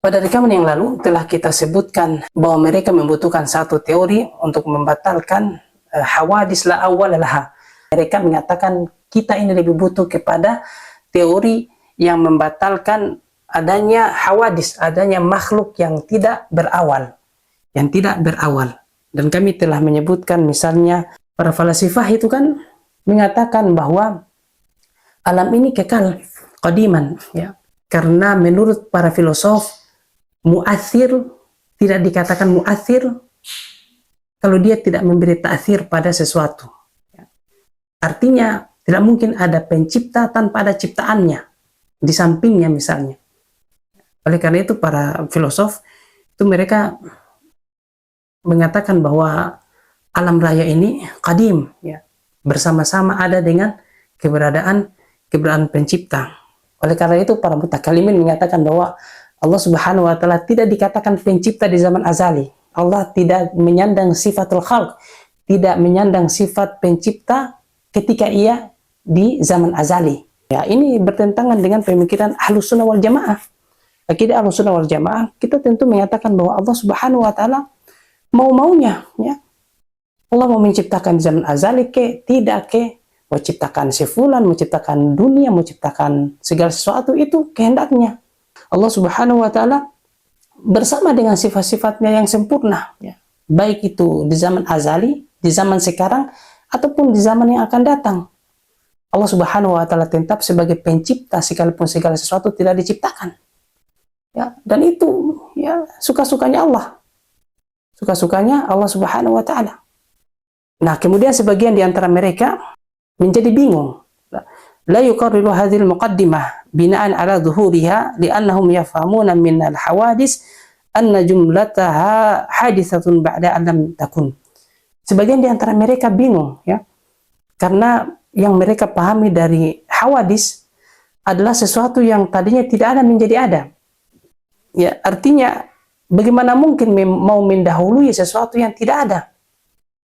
Pada rekaman yang lalu telah kita sebutkan bahwa mereka membutuhkan satu teori untuk membatalkan hawadis la awwal laha. Mereka mengatakan kita ini lebih butuh kepada teori yang membatalkan adanya hawadis, adanya makhluk yang tidak berawal. Dan kami telah menyebutkan misalnya para falasifah itu kan mengatakan bahwa alam ini kekal, qadiman, ya. Karena menurut para filosof mu'athir tidak dikatakan mu'athir kalau dia tidak memberi ta'thir pada sesuatu. Artinya tidak mungkin ada pencipta tanpa ada ciptaannya di sampingnya misalnya. Oleh karena itu para filosof itu mereka mengatakan bahwa alam raya ini qadim, ya, bersama-sama ada dengan keberadaan pencipta. Oleh karena itu para mutakalimin mengatakan bahwa Allah Subhanahu wa Ta'ala tidak dikatakan pencipta di zaman azali. Allah tidak menyandang sifatul khalq, tidak menyandang sifat pencipta ketika ia di zaman azali. Ya, ini bertentangan dengan pemikiran Ahlus Sunnah wal Jamaah. Akidah Ahlus Sunnah wal Jamaah, kita tentu menyatakan bahwa Allah Subhanahu wa Ta'ala mau-maunya, ya. Allah mau menciptakan di zaman azali tidak mau ciptakan si fulan, mau ciptakan dunia, mau ciptakan segala sesuatu, itu kehendaknya. Allah Subhanahu wa Ta'ala bersama dengan sifat-sifatnya yang sempurna, ya. Baik itu di zaman azali, di zaman sekarang, ataupun di zaman yang akan datang. Allah Subhanahu wa Ta'ala tetap sebagai pencipta sekalipun segala sesuatu tidak diciptakan, ya. Dan itu, ya, suka-sukanya Allah, suka-sukanya Allah Subhanahu wa Ta'ala. Nah, kemudian sebagian di antara mereka menjadi bingung. La yuqarriru hadhil muqaddimah bina'an ala dhuhuriha li'annahum yafhamuna min al-hawadis anna jumlataha hadisatun ba'da an lam takun. Sebagian di antara mereka bingung, ya. Karena yang mereka pahami dari hawadis adalah sesuatu yang tadinya tidak ada menjadi ada. Ya, artinya bagaimana mungkin mau mendahului sesuatu yang tidak ada?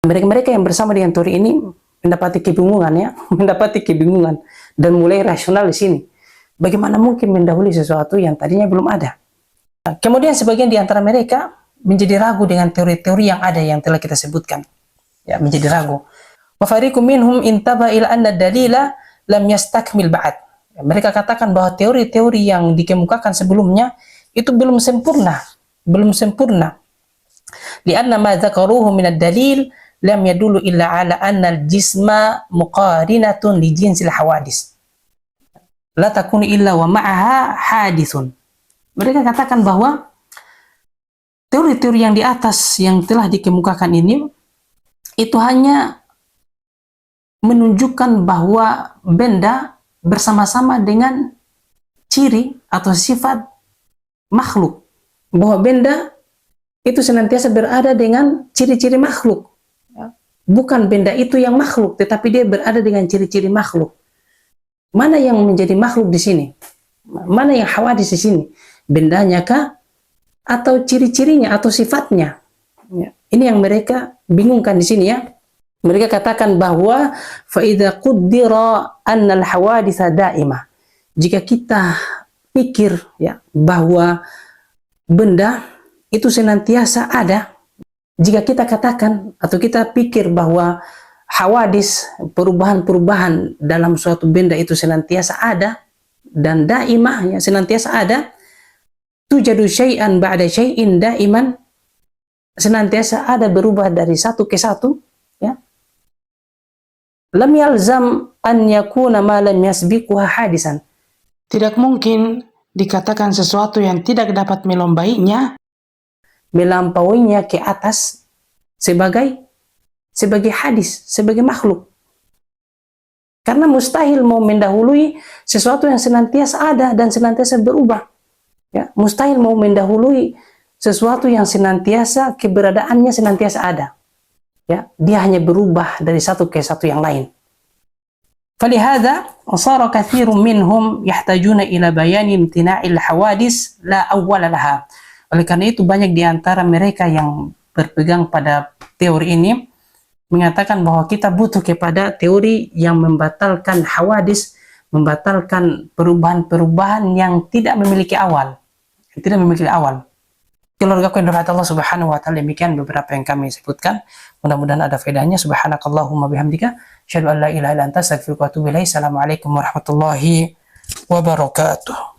Mereka-mereka yang bersama dengan teori ini mendapati kebingungan, ya, mendapati kebingungan dan mulai rasional di sini. Bagaimana mungkin mendahului sesuatu yang tadinya belum ada? Kemudian sebagian di antara mereka menjadi ragu dengan teori-teori yang ada yang telah kita sebutkan. Ya, menjadi ragu. Wa fariqum minhum intaba ila anna dalila lam yastakmil ba'd. Ya, mereka katakan bahwa teori-teori yang dikemukakan sebelumnya itu belum sempurna, Lianna ma dzakaruhu min ad-dalil lam yadullu illa ala anna al-jisma muqarinatun li jinsil hawadis. La takunu illa wa ma'aha hadithun. Mereka katakan bahwa teori-teori yang di atas yang telah dikemukakan ini itu hanya menunjukkan bahwa benda bersama-sama dengan ciri atau sifat makhluk. Bahwa benda itu senantiasa berada dengan ciri-ciri makhluk. Bukan benda itu yang makhluk, tetapi dia berada dengan ciri-ciri makhluk. Mana yang menjadi makhluk di sini? Mana yang hawadis di sini? Bendanya kah? Atau ciri-cirinya atau sifatnya? Ya. Ini yang mereka bingungkan di sini, ya. Mereka katakan bahwa faida quddira annal hawaditha daimah. Jika kita pikir, ya, bahwa benda itu senantiasa ada, jika kita katakan atau kita pikir bahwa hawadis, perubahan-perubahan dalam suatu benda itu senantiasa ada dan daimah, ya, senantiasa ada, tujadu syai'an ba'da syai'in daiman, senantiasa ada berubah dari satu ke satu, ya. Lam yalzam an yakuna ma lam yasbiquha hadisan. Tidak mungkin dikatakan sesuatu yang tidak dapat melampauinya ke atas sebagai hadis, sebagai makhluk. Karena mustahil mau mendahului sesuatu yang senantiasa ada dan senantiasa berubah. Ya, mustahil mau mendahului sesuatu yang senantiasa keberadaannya senantiasa ada. Ya, dia hanya berubah dari satu ke satu yang lain. Falihada sara katsirun minhum yahtajuna ila bayani imtina'il hawadis la awwala laha. Oleh karena itu banyak di antara mereka yang berpegang pada teori ini mengatakan bahwa kita butuh kepada teori yang membatalkan hawadis, membatalkan perubahan-perubahan yang tidak memiliki awal. yang tidak memiliki awal. Keluargaku yang dirahmati Allah Subhanahu wa taala, demikian beberapa yang kami sebutkan. Mudah-mudahan ada faedahnya. Subhanakallahumma bihamdika asyhadu an la ilaha illa anta astaghfiruka wa atubu ilaik. Assalamualaikum warahmatullahi wabarakatuh.